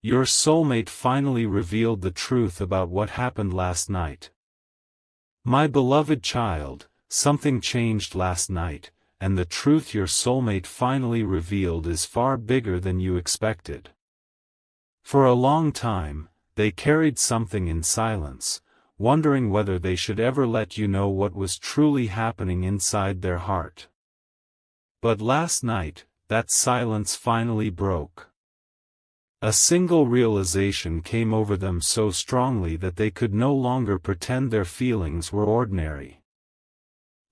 Your soulmate finally revealed the truth about what happened last night. My beloved child, something changed last night, and the truth your soulmate finally revealed is far bigger than you expected. For a long time, they carried something in silence, wondering whether they should ever let you know what was truly happening inside their heart. But last night, that silence finally broke. A single realization came over them so strongly that they could no longer pretend their feelings were ordinary.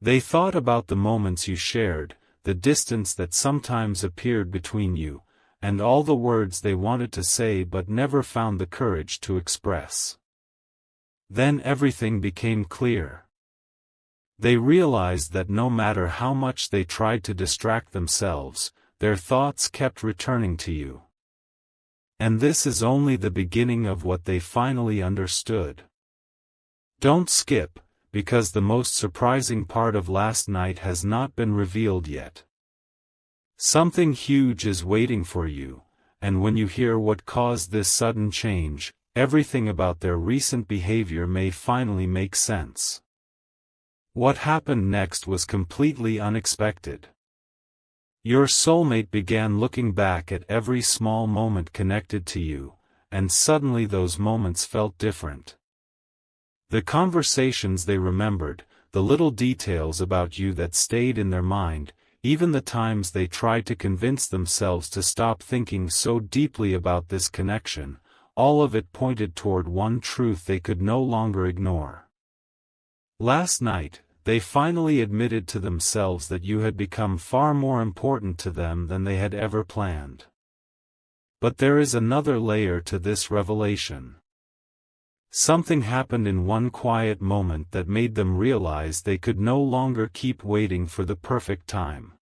They thought about the moments you shared, the distance that sometimes appeared between you, and all the words they wanted to say but never found the courage to express. Then everything became clear. They realized that no matter how much they tried to distract themselves, their thoughts kept returning to you. And this is only the beginning of what they finally understood. Don't skip, because the most surprising part of last night has not been revealed yet. Something huge is waiting for you, and when you hear what caused this sudden change, everything about their recent behavior may finally make sense. What happened next was completely unexpected. Your soulmate began looking back at every small moment connected to you, and suddenly those moments felt different. The conversations they remembered, the little details about you that stayed in their mind, even the times they tried to convince themselves to stop thinking so deeply about this connection, all of it pointed toward one truth they could no longer ignore. Last night, they finally admitted to themselves that you had become far more important to them than they had ever planned. But there is another layer to this revelation. Something happened in one quiet moment that made them realize they could no longer keep waiting for the perfect time.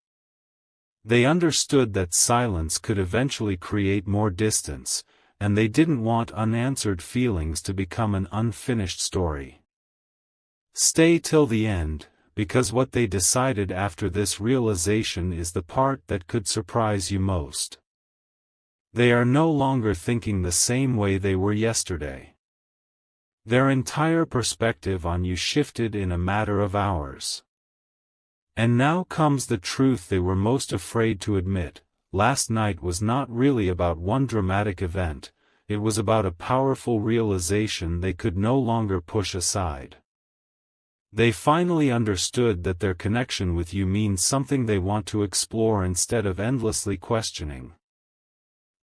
They understood that silence could eventually create more distance, and they didn't want unanswered feelings to become an unfinished story. Stay till the end, because what they decided after this realization is the part that could surprise you most. They are no longer thinking the same way they were yesterday. Their entire perspective on you shifted in a matter of hours. And now comes the truth they were most afraid to admit. Last night was not really about one dramatic event, it was about a powerful realization they could no longer push aside. They finally understood that their connection with you means something they want to explore instead of endlessly questioning.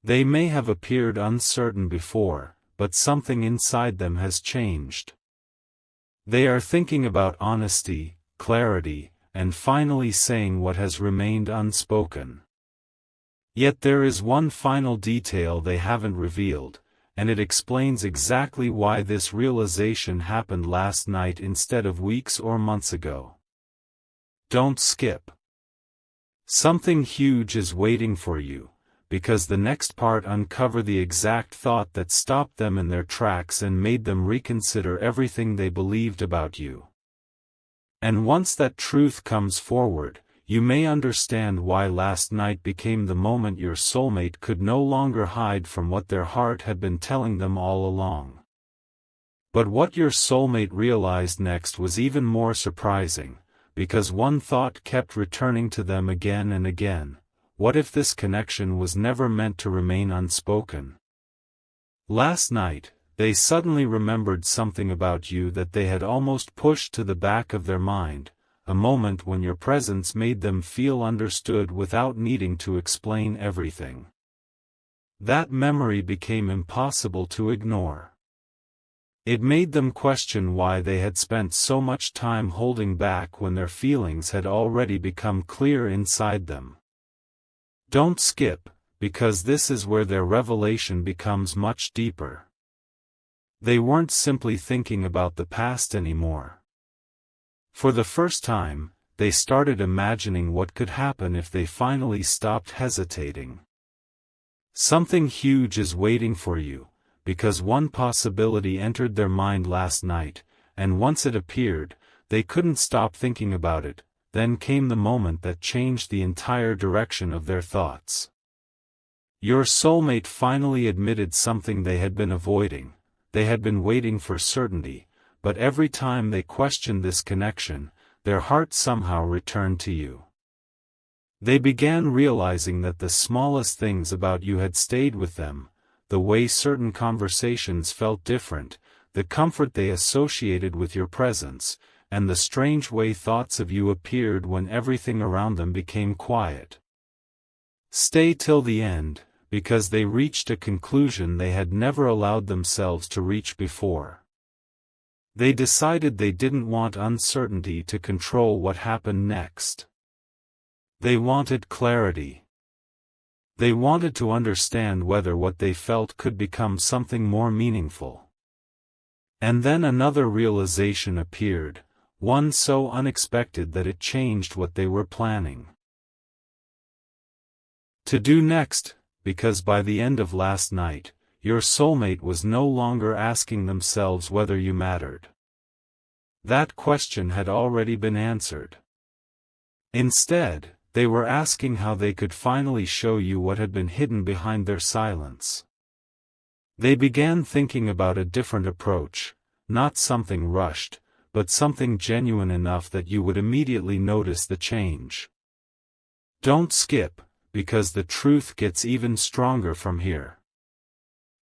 They may have appeared uncertain before, but something inside them has changed. They are thinking about honesty, clarity, and finally saying what has remained unspoken. Yet there is one final detail they haven't revealed, and it explains exactly why this realization happened last night instead of weeks or months ago. Don't skip. Something huge is waiting for you, because the next part uncovers the exact thought that stopped them in their tracks and made them reconsider everything they believed about you. And once that truth comes forward, you may understand why last night became the moment your soulmate could no longer hide from what their heart had been telling them all along. But what your soulmate realized next was even more surprising, because one thought kept returning to them again and again: what if this connection was never meant to remain unspoken? Last night, they suddenly remembered something about you that they had almost pushed to the back of their mind, a moment when your presence made them feel understood without needing to explain everything. That memory became impossible to ignore. It made them question why they had spent so much time holding back when their feelings had already become clear inside them. Don't skip, because this is where their revelation becomes much deeper. They weren't simply thinking about the past anymore. For the first time, they started imagining what could happen if they finally stopped hesitating. Something huge is waiting for you, because one possibility entered their mind last night, and once it appeared, they couldn't stop thinking about it. Then came the moment that changed the entire direction of their thoughts. Your soulmate finally admitted something they had been avoiding. They had been waiting for certainty, but every time they questioned this connection, their heart somehow returned to you. They began realizing that the smallest things about you had stayed with them, the way certain conversations felt different, the comfort they associated with your presence, and the strange way thoughts of you appeared when everything around them became quiet. Stay till the end, because they reached a conclusion they had never allowed themselves to reach before. They decided they didn't want uncertainty to control what happened next. They wanted clarity. They wanted to understand whether what they felt could become something more meaningful. And then another realization appeared, one so unexpected that it changed what they were planning to do next, because by the end of last night, your soulmate was no longer asking themselves whether you mattered. That question had already been answered. Instead, they were asking how they could finally show you what had been hidden behind their silence. They began thinking about a different approach, not something rushed, but something genuine enough that you would immediately notice the change. Don't skip, because the truth gets even stronger from here.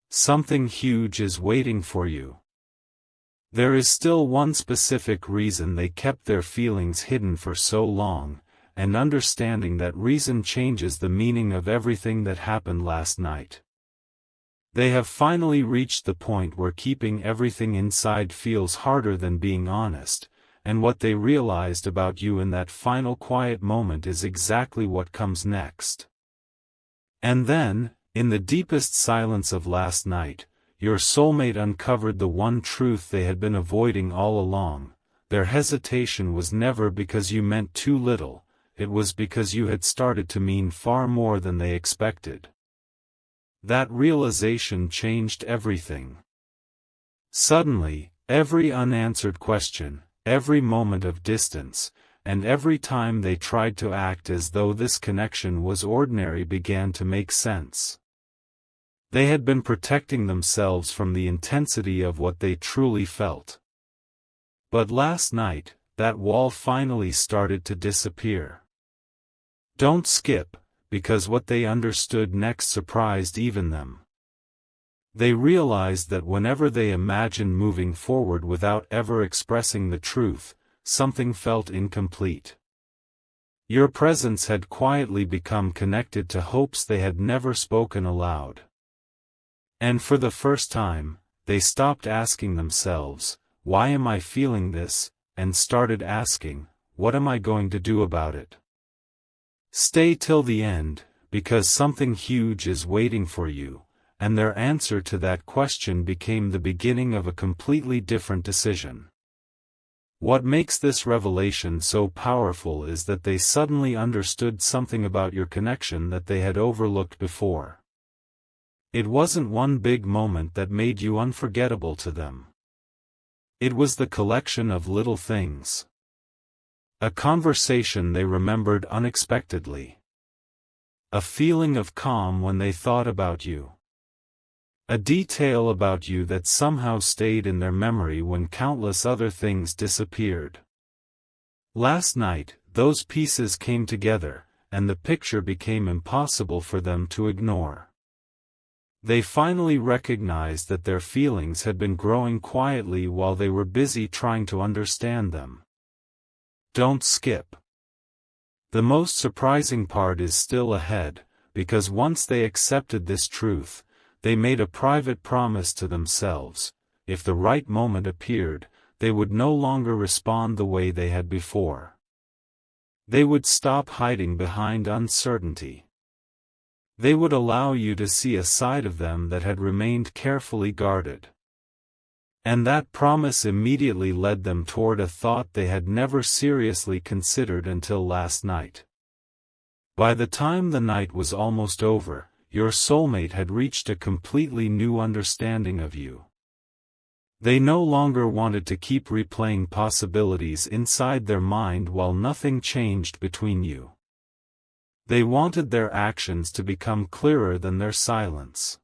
Something huge is waiting for you. There is still one specific reason they kept their feelings hidden for so long, and understanding that reason changes the meaning of everything that happened last night. They have finally reached the point where keeping everything inside feels harder than being honest, and what they realized about you in that final quiet moment is exactly what comes next. And then, in the deepest silence of last night, your soulmate uncovered the one truth they had been avoiding all along. Their hesitation was never because you meant too little, it was because you had started to mean far more than they expected. That realization changed everything. Suddenly, every unanswered question, every moment of distance, and every time they tried to act as though this connection was ordinary began to make sense. They had been protecting themselves from the intensity of what they truly felt. But last night, that wall finally started to disappear. Don't skip, because what they understood next surprised even them. They realized that whenever they imagined moving forward without ever expressing the truth, something felt incomplete. Your presence had quietly become connected to hopes they had never spoken aloud. And for the first time, they stopped asking themselves, "Why am I feeling this?" and started asking, "What am I going to do about it?" Stay till the end, because something huge is waiting for you, and their answer to that question became the beginning of a completely different decision. What makes this revelation so powerful is that they suddenly understood something about your connection that they had overlooked before. It wasn't one big moment that made you unforgettable to them. It was the collection of little things. A conversation they remembered unexpectedly. A feeling of calm when they thought about you. A detail about you that somehow stayed in their memory when countless other things disappeared. Last night, those pieces came together, and the picture became impossible for them to ignore. They finally recognized that their feelings had been growing quietly while they were busy trying to understand them. Don't skip. The most surprising part is still ahead, because once they accepted this truth, they made a private promise to themselves: if the right moment appeared, they would no longer respond the way they had before. They would stop hiding behind uncertainty. They would allow you to see a side of them that had remained carefully guarded. And that promise immediately led them toward a thought they had never seriously considered until last night. By the time the night was almost over, your soulmate had reached a completely new understanding of you. They no longer wanted to keep replaying possibilities inside their mind while nothing changed between you. They wanted their actions to become clearer than their silence.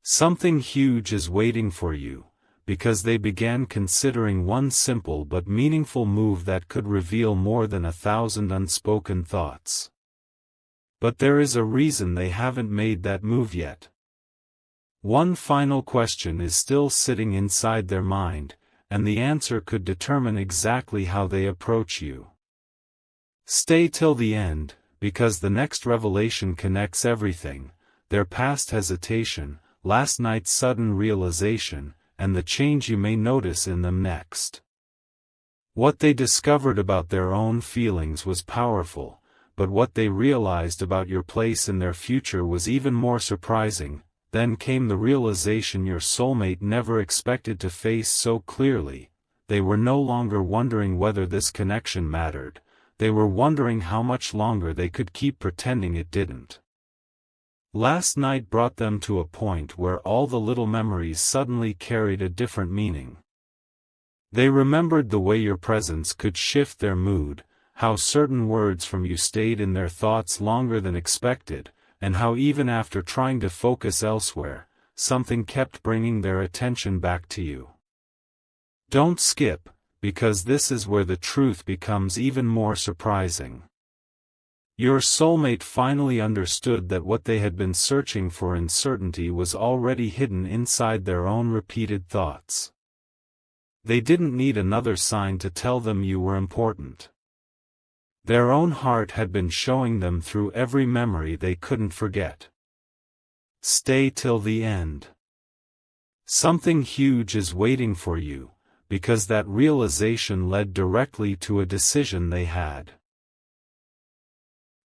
Something huge is waiting for you, because they began considering one simple but meaningful move that could reveal more than 1,000 unspoken thoughts. But there is a reason they haven't made that move yet. One final question is still sitting inside their mind, and the answer could determine exactly how they approach you. Stay till the end, because the next revelation connects everything: their past hesitation, last night's sudden realization, and the change you may notice in them next. What they discovered about their own feelings was powerful, but what they realized about your place in their future was even more surprising. Then came the realization your soulmate never expected to face so clearly. They were no longer wondering whether this connection mattered, they were wondering how much longer they could keep pretending it didn't. Last night brought them to a point where all the little memories suddenly carried a different meaning. They remembered the way your presence could shift their mood, how certain words from you stayed in their thoughts longer than expected, and how even after trying to focus elsewhere, something kept bringing their attention back to you. Don't skip, because this is where the truth becomes even more surprising. Your soulmate finally understood that what they had been searching for in certainty was already hidden inside their own repeated thoughts. They didn't need another sign to tell them you were important. Their own heart had been showing them through every memory they couldn't forget. Stay till the end. Something huge is waiting for you, because that realization led directly to a decision they had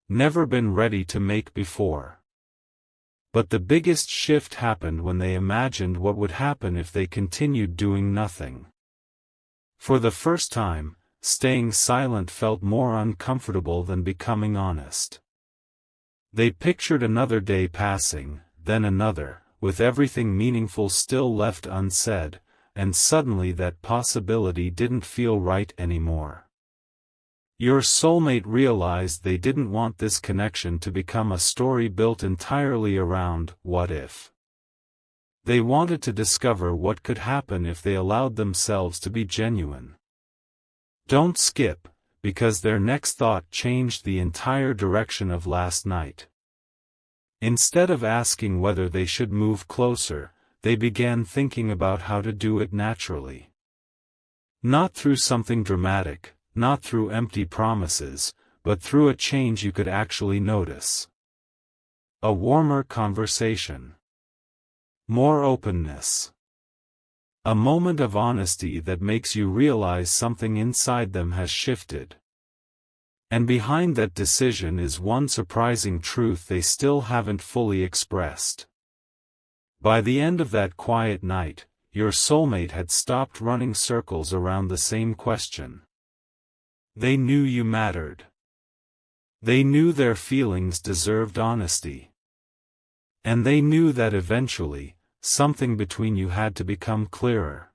never been ready to make before. But the biggest shift happened when they imagined what would happen if they continued doing nothing. For the first time, staying silent felt more uncomfortable than becoming honest. They pictured another day passing, then another, with everything meaningful still left unsaid, and suddenly that possibility didn't feel right anymore. Your soulmate realized they didn't want this connection to become a story built entirely around "what if." They wanted to discover what could happen if they allowed themselves to be genuine. Don't skip, because their next thought changed the entire direction of last night. Instead of asking whether they should move closer, they began thinking about how to do it naturally. Not through something dramatic, not through empty promises, but through a change you could actually notice. A warmer conversation. More openness. A moment of honesty that makes you realize something inside them has shifted. And behind that decision is one surprising truth they still haven't fully expressed. By the end of that quiet night, your soulmate had stopped running circles around the same question. They knew you mattered. They knew their feelings deserved honesty. And they knew that eventually, something between you had to become clearer.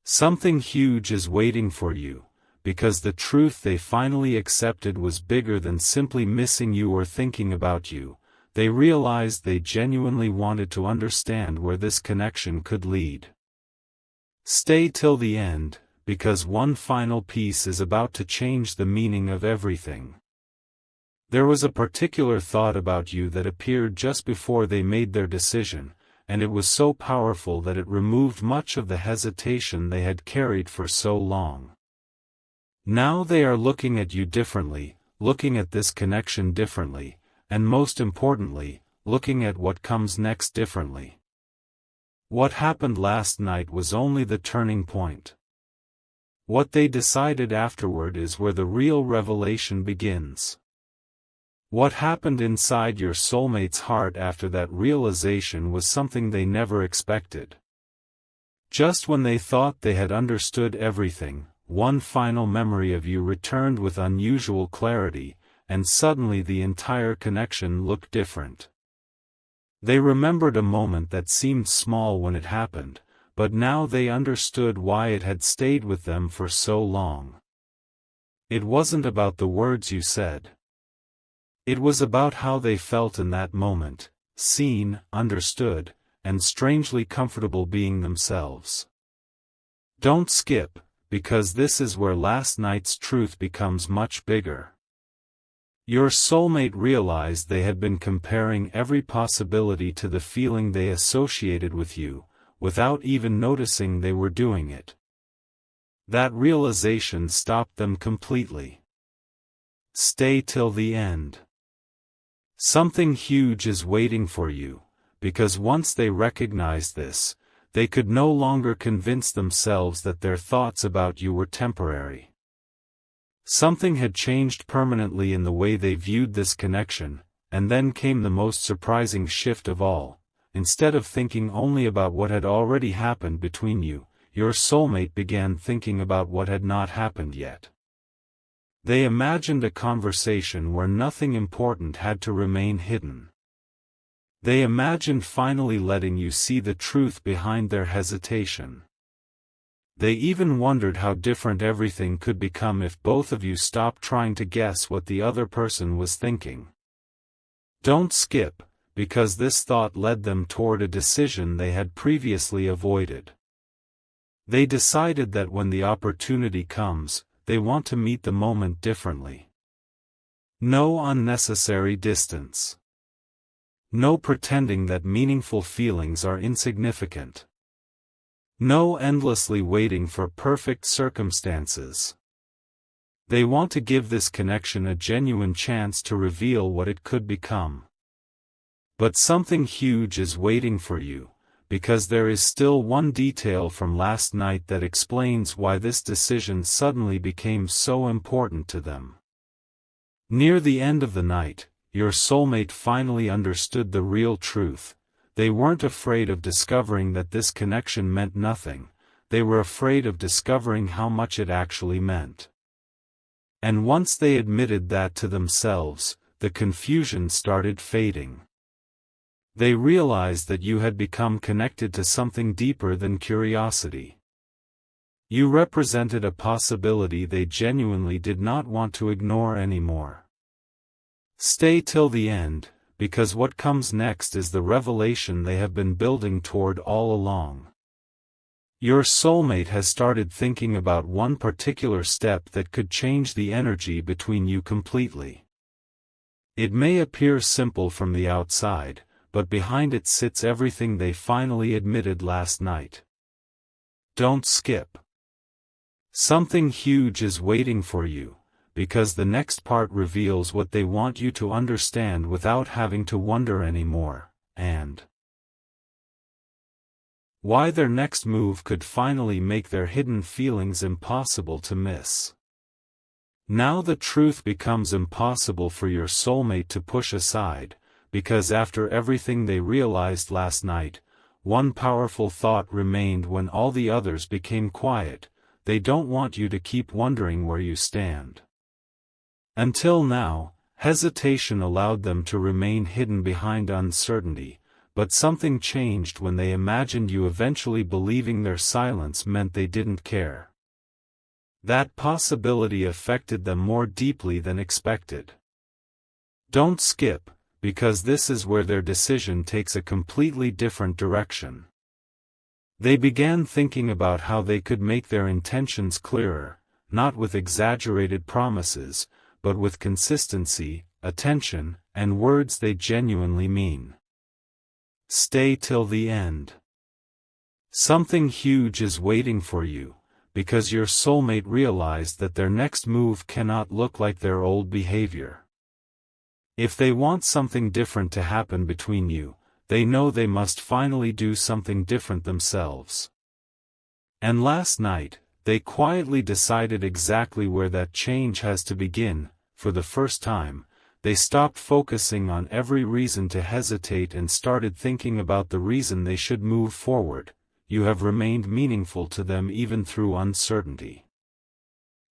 Something huge is waiting for you, because the truth they finally accepted was bigger than simply missing you or thinking about you. They realized they genuinely wanted to understand where this connection could lead. Stay till the end, because one final piece is about to change the meaning of everything. There was a particular thought about you that appeared just before they made their decision, and it was so powerful that it removed much of the hesitation they had carried for so long. Now they are looking at you differently, looking at this connection differently, and most importantly, looking at what comes next differently. What happened last night was only the turning point. What they decided afterward is where the real revelation begins. What happened inside your soulmate's heart after that realization was something they never expected. Just when they thought they had understood everything, one final memory of you returned with unusual clarity, and suddenly the entire connection looked different. They remembered a moment that seemed small when it happened, but now they understood why it had stayed with them for so long. It wasn't about the words you said. It was about how they felt in that moment, seen, understood, and strangely comfortable being themselves. Don't skip, because this is where last night's truth becomes much bigger. Your soulmate realized they had been comparing every possibility to the feeling they associated with you, without even noticing they were doing it. That realization stopped them completely. Stay till the end. Something huge is waiting for you, because once they recognized this, they could no longer convince themselves that their thoughts about you were temporary. Something had changed permanently in the way they viewed this connection, and then came the most surprising shift of all. Instead of thinking only about what had already happened between you, your soulmate began thinking about what had not happened yet. They imagined a conversation where nothing important had to remain hidden. They imagined finally letting you see the truth behind their hesitation. They even wondered how different everything could become if both of you stopped trying to guess what the other person was thinking. Don't skip, because this thought led them toward a decision they had previously avoided. They decided that when the opportunity comes, they want to meet the moment differently. No unnecessary distance. No pretending that meaningful feelings are insignificant. No endlessly waiting for perfect circumstances. They want to give this connection a genuine chance to reveal what it could become. But something huge is waiting for you, because there is still one detail from last night that explains why this decision suddenly became so important to them. Near the end of the night, your soulmate finally understood the real truth. They weren't afraid of discovering that this connection meant nothing, they were afraid of discovering how much it actually meant. And once they admitted that to themselves, the confusion started fading. They realized that you had become connected to something deeper than curiosity. You represented a possibility they genuinely did not want to ignore anymore. Stay till the end, because what comes next is the revelation they have been building toward all along. Your soulmate has started thinking about one particular step that could change the energy between you completely. It may appear simple from the outside, but behind it sits everything they finally admitted last night. Don't skip. Something huge is waiting for you, because the next part reveals what they want you to understand without having to wonder anymore, and why their next move could finally make their hidden feelings impossible to miss. Now the truth becomes impossible for your soulmate to push aside, because after everything they realized last night, one powerful thought remained when all the others became quiet: they don't want you to keep wondering where you stand. Until now, hesitation allowed them to remain hidden behind uncertainty, but something changed when they imagined you eventually believing their silence meant they didn't care. That possibility affected them more deeply than expected. Don't skip, because this is where their decision takes a completely different direction. They began thinking about how they could make their intentions clearer, not with exaggerated promises, but with consistency, attention, and words they genuinely mean. Stay till the end. Something huge is waiting for you, because your soulmate realized that their next move cannot look like their old behavior. If they want something different to happen between you, they know they must finally do something different themselves. And last night, they quietly decided exactly where that change has to begin. For the first time, they stopped focusing on every reason to hesitate and started thinking about the reason they should move forward. You have remained meaningful to them even through uncertainty.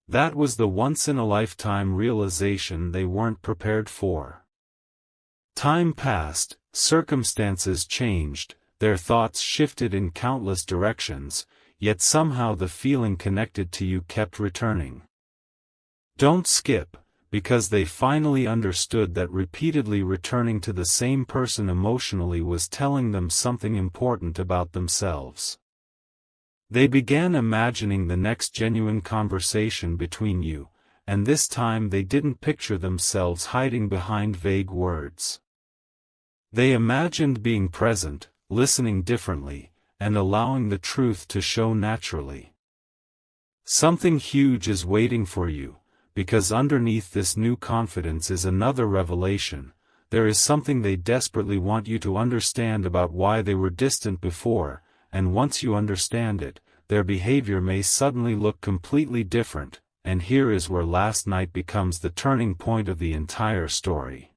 That was the once-in-a-lifetime realization they weren't prepared for. Time passed, circumstances changed, their thoughts shifted in countless directions, yet somehow the feeling connected to you kept returning. Don't skip, because they finally understood that repeatedly returning to the same person emotionally was telling them something important about themselves. They began imagining the next genuine conversation between you, and this time they didn't picture themselves hiding behind vague words. They imagined being present, listening differently, and allowing the truth to show naturally. Something huge is waiting for you, because underneath this new confidence is another revelation. There is something they desperately want you to understand about why they were distant before, and once you understand it, their behavior may suddenly look completely different, and here is where last night becomes the turning point of the entire story.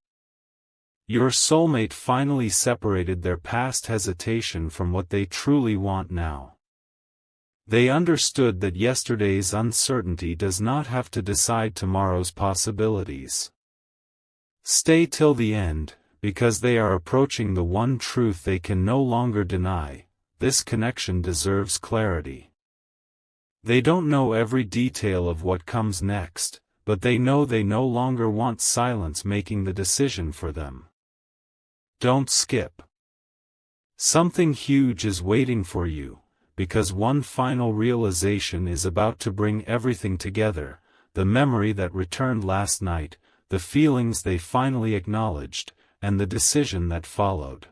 Your soulmate finally separated their past hesitation from what they truly want now. They understood that yesterday's uncertainty does not have to decide tomorrow's possibilities. Stay till the end, because they are approaching the one truth they can no longer deny: this connection deserves clarity. They don't know every detail of what comes next, but they know they no longer want silence making the decision for them. Don't skip. Something huge is waiting for you, because one final realization is about to bring everything together: the memory that returned last night, the feelings they finally acknowledged, and the decision that followed.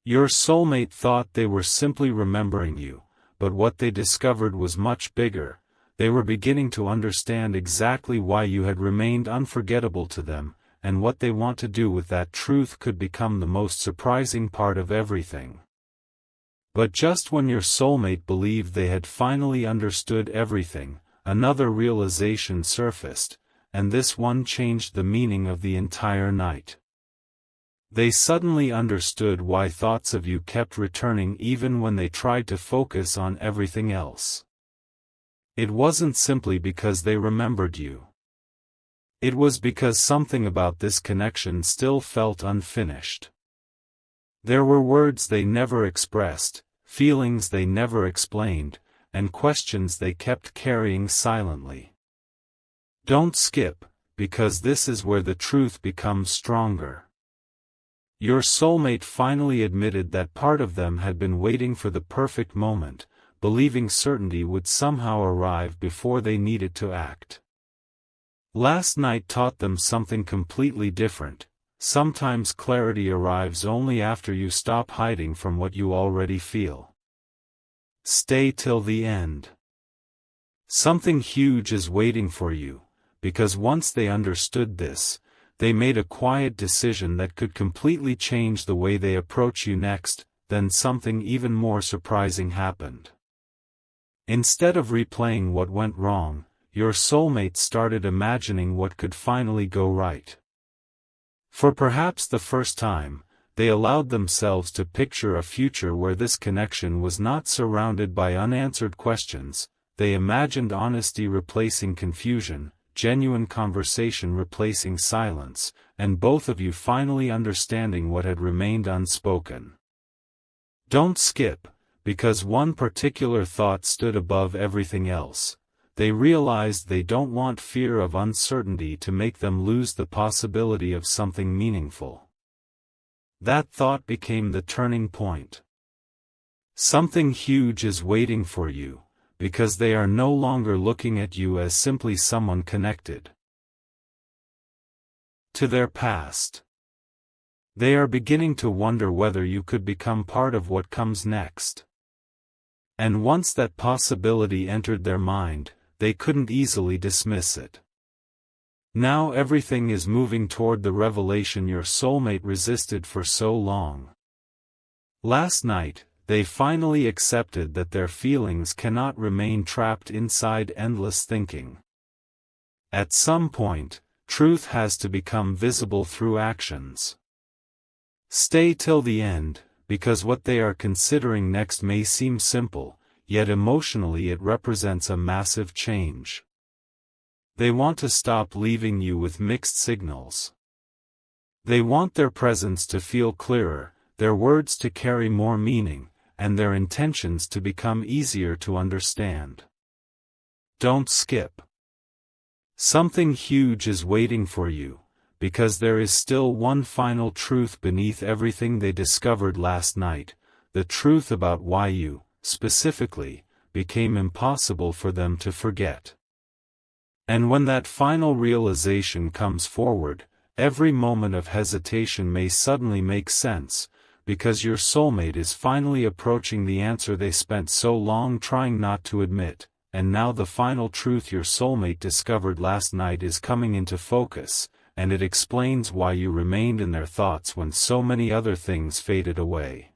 Your soulmate thought they were simply remembering you, but what they discovered was much bigger. They were beginning to understand exactly why you had remained unforgettable to them, and what they want to do with that truth could become the most surprising part of everything. But just when your soulmate believed they had finally understood everything, another realization surfaced, and this one changed the meaning of the entire night. They suddenly understood why thoughts of you kept returning even when they tried to focus on everything else. It wasn't simply because they remembered you. It was because something about this connection still felt unfinished. There were words they never expressed, feelings they never explained, and questions they kept carrying silently. Don't skip, because this is where the truth becomes stronger. Your soulmate finally admitted that part of them had been waiting for the perfect moment, believing certainty would somehow arrive before they needed to act. Last night taught them something completely different. Sometimes clarity arrives only after you stop hiding from what you already feel. Stay till the end. Something huge is waiting for you, because once they understood this, they made a quiet decision that could completely change the way they approach you next. Then something even more surprising happened. Instead of replaying what went wrong, your soulmate started imagining what could finally go right. For perhaps the first time, they allowed themselves to picture a future where this connection was not surrounded by unanswered questions. They imagined honesty replacing confusion, genuine conversation replacing silence, and both of you finally understanding what had remained unspoken. Don't skip, because one particular thought stood above everything else. They realized they don't want fear of uncertainty to make them lose the possibility of something meaningful. That thought became the turning point. Something huge is waiting for you, because they are no longer looking at you as simply someone connected to their past. They are beginning to wonder whether you could become part of what comes next. And once that possibility entered their mind, they couldn't easily dismiss it. Now everything is moving toward the revelation your soulmate resisted for so long. Last night, they finally accepted that their feelings cannot remain trapped inside endless thinking. At some point, truth has to become visible through actions. Stay till the end, because what they are considering next may seem simple, yet emotionally it represents a massive change. They want to stop leaving you with mixed signals. They want their presence to feel clearer, their words to carry more meaning, and their intentions to become easier to understand. Don't skip. Something huge is waiting for you, because there is still one final truth beneath everything they discovered last night, the truth about why you, specifically, became impossible for them to forget. And when that final realization comes forward, every moment of hesitation may suddenly make sense, because your soulmate is finally approaching the answer they spent so long trying not to admit, and now the final truth your soulmate discovered last night is coming into focus, and it explains why you remained in their thoughts when so many other things faded away.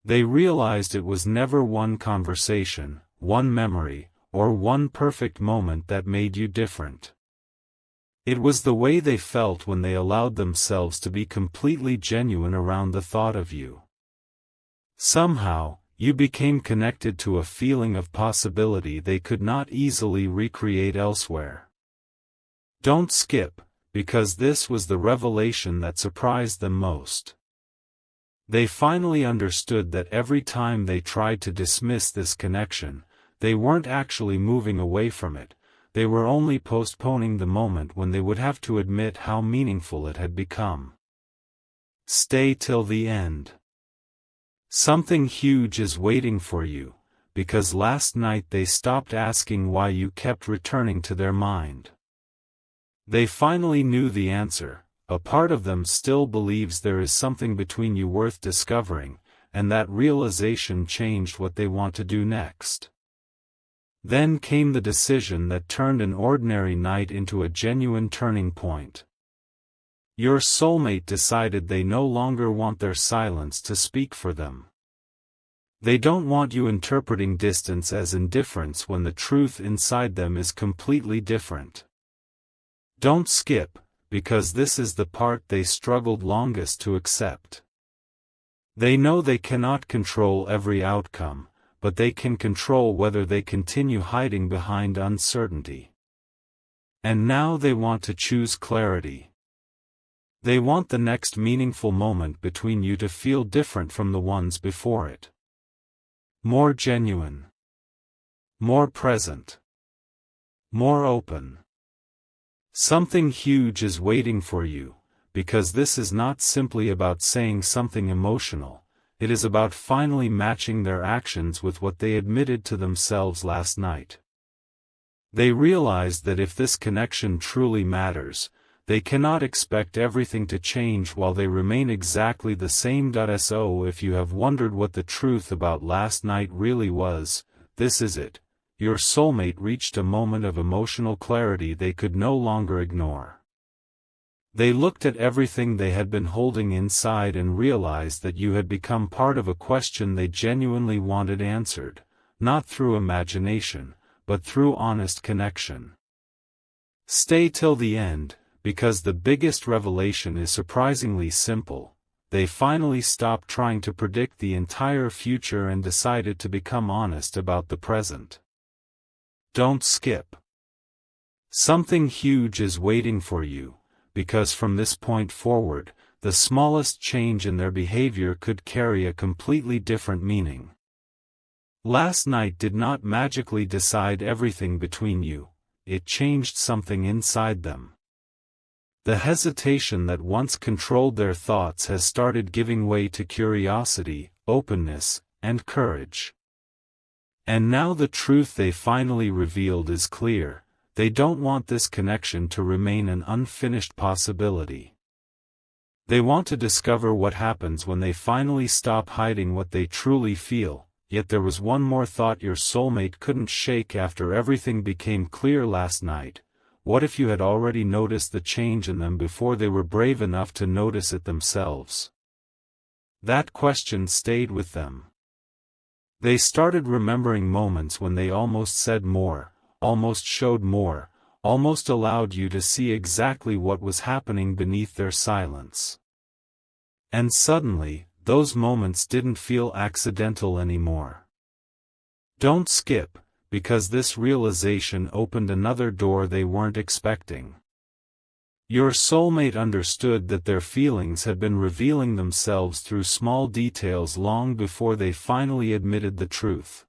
They realized it was never one conversation, one memory, or one perfect moment that made you different. It was the way they felt when they allowed themselves to be completely genuine around the thought of you. Somehow, you became connected to a feeling of possibility they could not easily recreate elsewhere. Don't skip, because this was the revelation that surprised them most. They finally understood that every time they tried to dismiss this connection, they weren't actually moving away from it, they were only postponing the moment when they would have to admit how meaningful it had become. Stay till the end. Something huge is waiting for you, because last night they stopped asking why you kept returning to their mind. They finally knew the answer. A part of them still believes there is something between you worth discovering, and that realization changed what they want to do next. Then came the decision that turned an ordinary night into a genuine turning point. Your soulmate decided they no longer want their silence to speak for them. They don't want you interpreting distance as indifference when the truth inside them is completely different. Don't skip, because this is the part they struggled longest to accept. They know they cannot control every outcome, but they can control whether they continue hiding behind uncertainty. And now they want to choose clarity. They want the next meaningful moment between you to feel different from the ones before it. More genuine. More present. More open. Something huge is waiting for you, because this is not simply about saying something emotional, it is about finally matching their actions with what they admitted to themselves last night. They realized that if this connection truly matters, they cannot expect everything to change while they remain exactly the same. So if you have wondered what the truth about last night really was, this is it. Your soulmate reached a moment of emotional clarity they could no longer ignore. They looked at everything they had been holding inside and realized that you had become part of a question they genuinely wanted answered, not through imagination, but through honest connection. Stay till the end, because the biggest revelation is surprisingly simple. They finally stopped trying to predict the entire future and decided to become honest about the present. Don't skip. Something huge is waiting for you, because from this point forward, the smallest change in their behavior could carry a completely different meaning. Last night did not magically decide everything between you, it changed something inside them. The hesitation that once controlled their thoughts has started giving way to curiosity, openness, and courage. And now the truth they finally revealed is clear. They don't want this connection to remain an unfinished possibility. They want to discover what happens when they finally stop hiding what they truly feel. Yet there was one more thought your soulmate couldn't shake after everything became clear last night. What if you had already noticed the change in them before they were brave enough to notice it themselves? That question stayed with them. They started remembering moments when they almost said more, almost showed more, almost allowed you to see exactly what was happening beneath their silence. And suddenly, those moments didn't feel accidental anymore. Don't skip, because this realization opened another door they weren't expecting. Your soulmate understood that their feelings had been revealing themselves through small details long before they finally admitted the truth.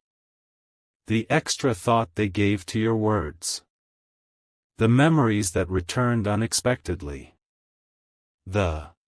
The extra thought they gave to your words. The memories that returned unexpectedly. The